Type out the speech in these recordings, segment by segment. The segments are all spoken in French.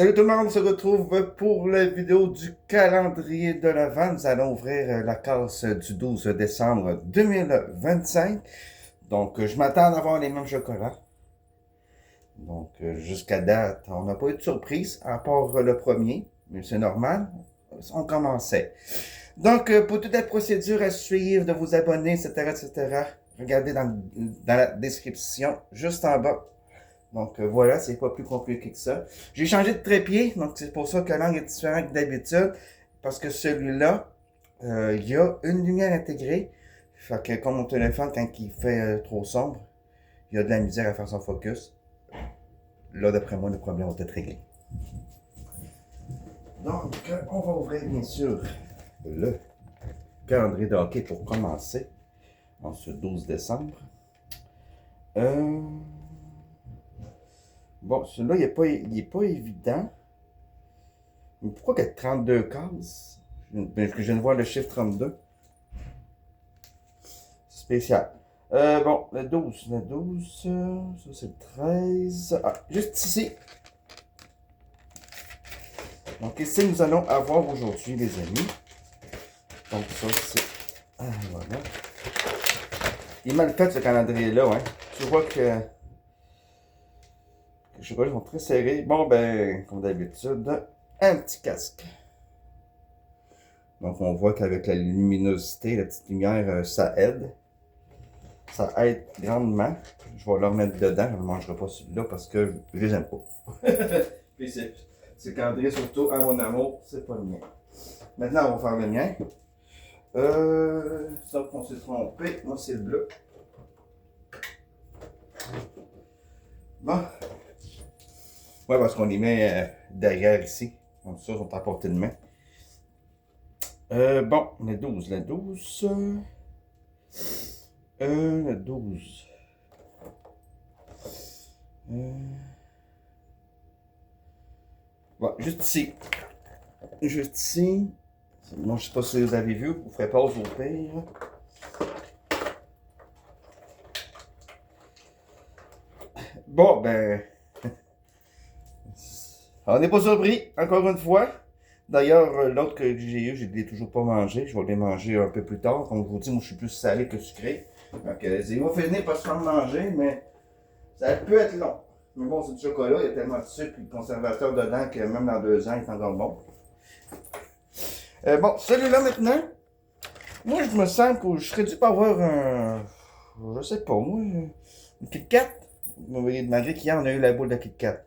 Salut tout le monde, on se retrouve pour la vidéo du calendrier de l'Avent. Nous allons ouvrir la casse du 12 décembre 2025. Donc, je m'attends à avoir les mêmes chocolats. Donc, jusqu'à date, on n'a pas eu de surprise, à part le premier, mais c'est normal, on commençait. Donc, pour toute la procédure à suivre, de vous abonner, etc., regardez dans la description, juste en bas. Donc voilà, c'est pas plus compliqué que ça. J'ai changé de trépied, donc c'est pour ça que l'angle est différent que d'habitude. Parce que celui-là, il y a une lumière intégrée. Fait que comme mon téléphone, quand il fait trop sombre, il y a de la misère à faire son focus. Là, d'après moi, le problème va être réglé. Donc, on va ouvrir bien sûr le calendrier de hockey pour commencer en ce 12 décembre. Bon, celui-là, il est pas évident. Mais pourquoi qu'il y a 32 cases? Parce que je viens de voir le chiffre 32. Spécial. Bon, le 12, ça c'est le 13. Ah, juste ici. Donc ici, nous allons avoir aujourd'hui, les amis. Donc ça, c'est... Ah, voilà. Il est mal fait, ce calendrier-là, hein. Tu vois que... Les chocolats sont très serrés. Bon, ben, comme d'habitude, un petit casque. Donc, on voit qu'avec la luminosité, la petite lumière, ça aide. Ça aide grandement. Je vais le remettre dedans. Je ne mangerai pas celui-là parce que je les aime pas. Puis c'est calendrier, surtout à mon amour, c'est pas le mien. Maintenant, on va faire le mien. Sauf qu'on s'est trompé. Moi, c'est le bleu. Bon. Ouais, parce qu'on les met derrière ici. Comme ça, ils sont à portée de main. Bon, le 12. Le 12. Bon, juste ici. Juste ici. Bon, je sais pas si vous avez vu. Vous ferez pause au pire. Bon, ben... On n'est pas surpris, encore une fois. D'ailleurs, l'autre que j'ai eu, je ne l'ai toujours pas mangé. Je vais les manger un peu plus tard. Comme je vous dis, moi, je suis plus salé que sucré. Donc, il va finir par se faire manger, mais ça peut être long. Mais bon, c'est du chocolat, il y a tellement de sucre et de conservateur dedans que même dans 2 ans, il est encore bon. Bon, celui-là maintenant, moi, je me sens que je serais dû pas avoir un... Je sais pas, moi, une Kit Kat. Malgré qu'hier, on a eu la boule de Kit Kat.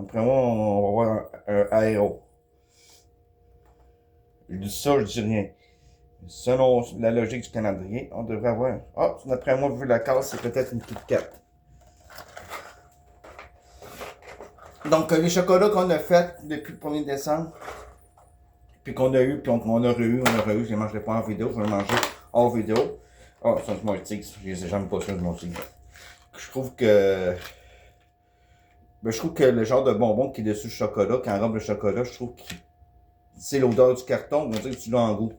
Après moi, on va avoir un aéro. Je dis ça, je dis rien. Selon la logique du calendrier, on devrait avoir... Ah, d'après moi, vu la case, c'est peut-être une Kit Kat. Donc, les chocolats qu'on a fait depuis le 1er décembre, puis qu'on a eu, puis on a eu, je les mangerai pas en vidéo, je vais les manger hors vidéo. Ah, c'est un Smarties, j'aime pas ça, le Smarties. Je trouve que... Ben, je trouve que le genre de bonbon qui est dessus le chocolat, qui enrobe le chocolat, je trouve que c'est l'odeur du carton, on dirait que tu l'as en goût.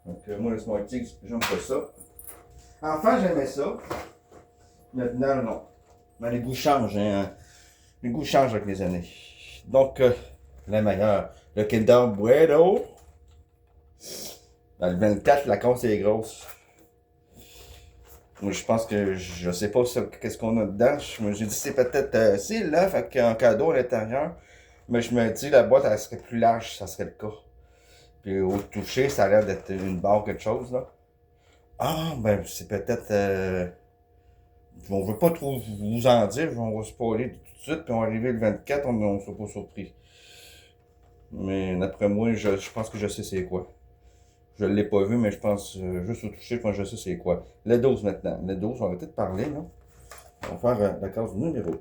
Donc, moi, le Smarties, j'aime pas ça. Enfant, j'aimais ça. Maintenant, non. Mais les goûts changent, hein. Les goûts changent avec les années. Donc, le meilleur. Le Kinder Bueno. Dans le 24, la casse est grosse. Moi, je pense que je sais pas qu'est-ce qu'on a dedans. J'ai dit c'est peut-être c'est l'œuf avec un cadeau à l'intérieur. Mais je me dis la boîte elle serait plus large, ça serait le cas. Puis au toucher, ça a l'air d'être une barre quelque chose là. Ah ben c'est peut-être on veut pas trop vous en dire, on va spoiler tout de suite, puis on va arriver le 24, on ne sera pas surpris. Mais d'après moi, je pense que je sais c'est quoi. Je ne l'ai pas vu, mais je pense juste au toucher, quand je sais c'est quoi. Le 12 maintenant. Le 12, on va peut-être parler, là. On va faire la case numéro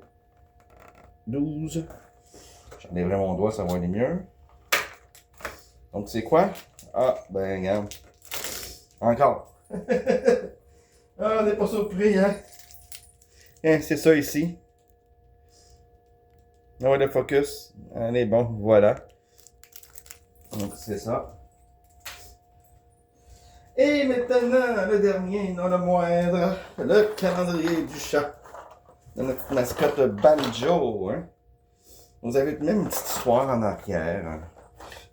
12. J'enlèverai mon doigt, ça va aller mieux. Donc, c'est quoi? Ah, ben, regarde. Encore. Ah, on n'est pas surpris, hein? C'est ça ici. On va le focus. Allez, bon, voilà. Donc, c'est ça. Et maintenant, le dernier, non le moindre, le calendrier du chat. De notre mascotte Banjo, hein. Vous avez même une petite histoire en arrière. Hein.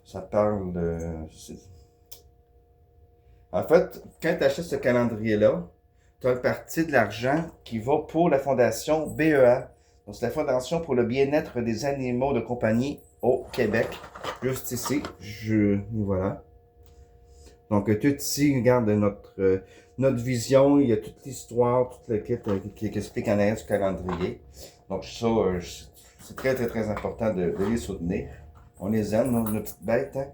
Ça parle de... En fait, quand tu achètes ce calendrier-là, tu as une partie de l'argent qui va pour la fondation BEA. Donc, c'est la Fondation pour le bien-être des animaux de compagnie au Québec. Juste ici. Voilà. Donc, tout ici, regarde notre vision. Il y a toute l'histoire, toute le kit qui explique en arrière du calendrier. Donc, ça, c'est très, très, très important de les soutenir. On les aime, nos petites bêtes. Hein?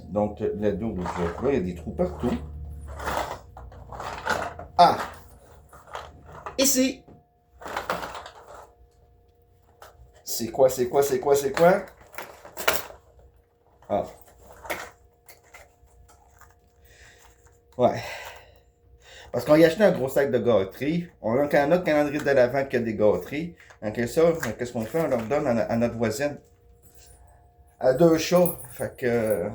Donc, le 12, là, il y a des trous partout. Ah! Ici! C'est quoi? Ah. Ouais. Parce qu'on y a acheté un gros sac de gâteries. On a un autre calendrier de l'Avent qui a des gâteries. Donc ça, qu'est-ce qu'on fait? On leur donne à notre voisine. À 2 chats. Fait que...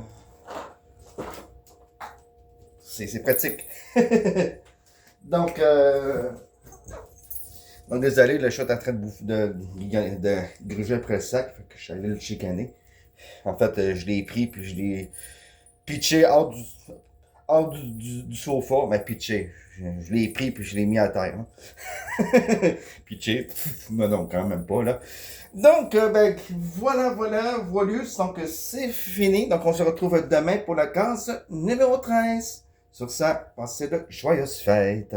c'est pratique. Donc, donc, désolé, le chat est en train de bouffer, de gruger après le sac. Fait que je suis allé le chicaner. En fait, je l'ai pris puis je l'ai pitché hors du sofa. Ben, pitché. Je l'ai pris puis je l'ai mis à terre. Hein. Pitché. Mais non, quand même pas, là. Donc, ben, voilà. Donc, c'est fini. Donc, on se retrouve demain pour la case numéro 13. Sur ça, passez de joyeuses fêtes.